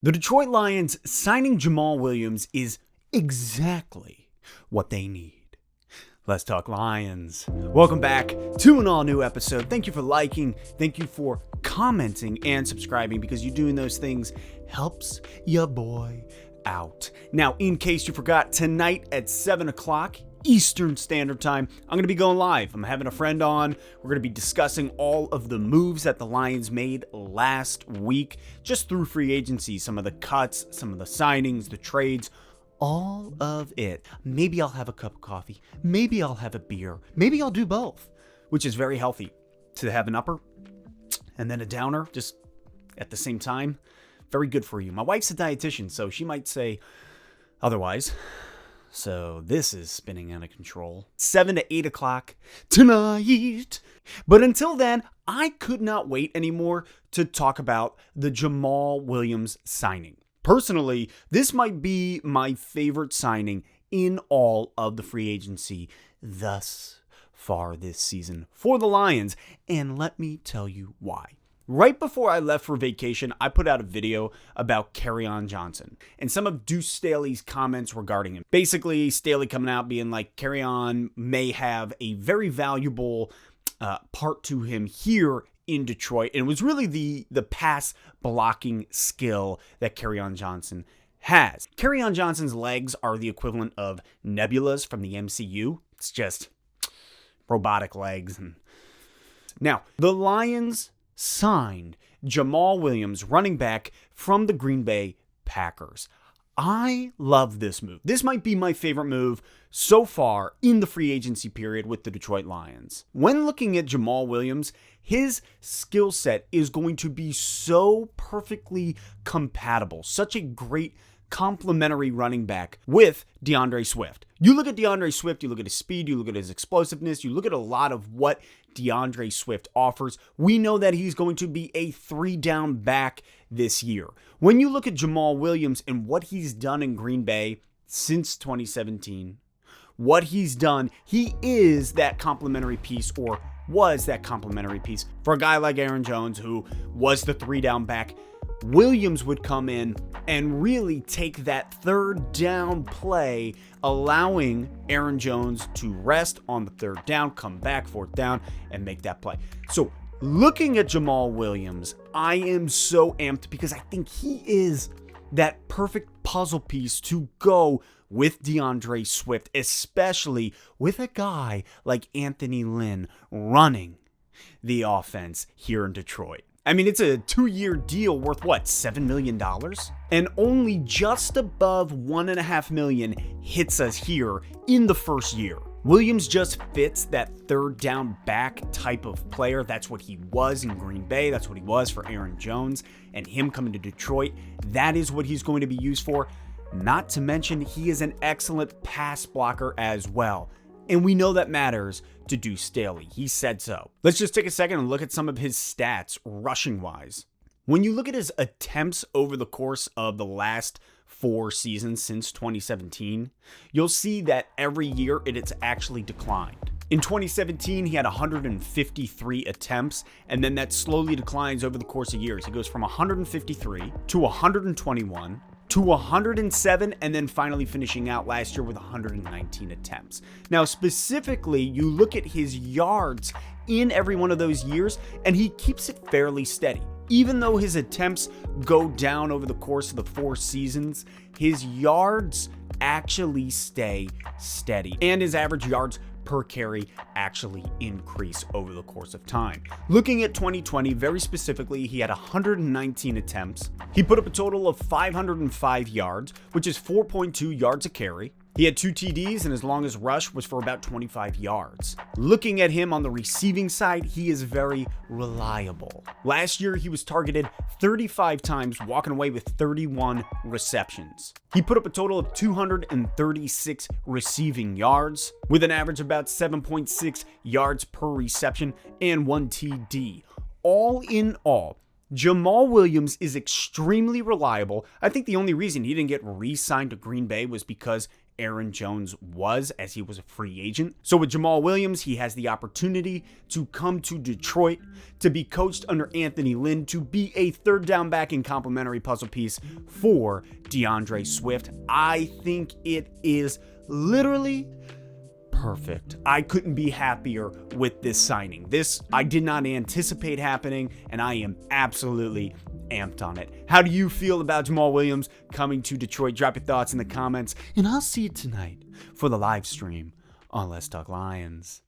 The Detroit Lions signing Jamaal Williams is exactly what they need. Let's talk Lions. Welcome back to an all-new episode. Thank you for liking, thank you for commenting and subscribing, because you doing those things helps your boy out. Now, in case you forgot, tonight at 7 o'clock Eastern Standard Time, I'm going to be going live. I'm having a friend on. We're going to be discussing all of the moves that the Lions made last week, just through free agency, some of the cuts, some of the signings, the trades, all of it. Maybe I'll have a cup of coffee. Maybe I'll have a beer. Maybe I'll do both, which is very healthy to have an upper and then a downer just at the same time. Very good for you. My wife's a dietitian, so she might say otherwise. So this is spinning out of control. 7 to 8 o'clock tonight. But until then, I could not wait anymore to talk about the Jamaal Williams signing. Personally, this might be my favorite signing in all of the free agency thus far this season for the Lions. And let me tell you why. Right before I left for vacation, I put out a video about Kerryon Johnson and some of Deuce Staley's comments regarding him. Basically, Staley coming out being like, Kerryon may have a very valuable part to him here in Detroit. And it was really the pass blocking skill that Kerryon Johnson has. Kerryon Johnson's legs are the equivalent of nebulas from the MCU. It's just robotic legs. Now, the Lions signed Jamaal Williams, running back from the Green Bay Packers. I love this move. This might be my favorite move so far in the free agency period with the Detroit Lions. When looking at Jamaal Williams, his skill set is going to be so perfectly compatible, such a great complementary running back with DeAndre Swift. You look at DeAndre Swift, you look at his speed, you look at his explosiveness, you look at a lot of what DeAndre Swift offers. We know that he's going to be a 3-down back this year. When you look at Jamaal Williams and what he's done in Green Bay since 2017, what he's done, he is that complementary piece, or was that complementary piece for a guy like Aaron Jones, who was the 3-down back. Williams would come in and really take that 3rd down play, allowing Aaron Jones to rest on the 3rd down, come back 4th down, and make that play. So looking at Jamaal Williams, I am so amped because I think he is that perfect puzzle piece to go with DeAndre Swift, especially with a guy like Anthony Lynn running the offense here in Detroit. I mean, it's a 2-year deal worth, what, $7 million? And only just above $1.5 million hits us here in the first year. Williams just fits that 3rd down back type of player. That's what he was in Green Bay. That's what he was for Aaron Jones. And him coming to Detroit, that is what he's going to be used for. Not to mention, he is an excellent pass blocker as well. And we know that matters to Deuce Staley. He said so. Let's just take a second and look at some of his stats rushing-wise. When you look at his attempts over the course of the last 4 seasons since 2017, you'll see that every year it's actually declined. In 2017, he had 153 attempts, and then that slowly declines over the course of years. He goes from 153 to 121 to 107, and then finally finishing out last year with 119 attempts. Now, specifically, you look at his yards in every one of those years, and he keeps it fairly steady. Even though his attempts go down over the course of the 4 seasons, his yards actually stay steady, and his average yards per carry actually increase over the course of time. Looking at 2020, very specifically, he had 119 attempts. He put up a total of 505 yards, which is 4.2 yards a carry. He had 2 TDs, and his longest rush was for about 25 yards. Looking at him on the receiving side, he is very reliable. Last year, he was targeted 35 times, walking away with 31 receptions. He put up a total of 236 receiving yards, with an average of about 7.6 yards per reception and 1 TD. All in all, Jamaal Williams is extremely reliable. I think the only reason he didn't get re-signed to Green Bay was because Aaron Jones was, as he was a free agent. So with Jamaal Williams, he has the opportunity to come to Detroit, to be coached under Anthony Lynn, to be a third down back and complementary puzzle piece for DeAndre Swift. I think it is literally perfect. I couldn't be happier with this signing. This I did not anticipate happening, and I am absolutely amped on it. How do you feel about Jamaal Williams coming to Detroit? Drop your thoughts in the comments, and I'll see you tonight for the live stream on Let's Talk Lions.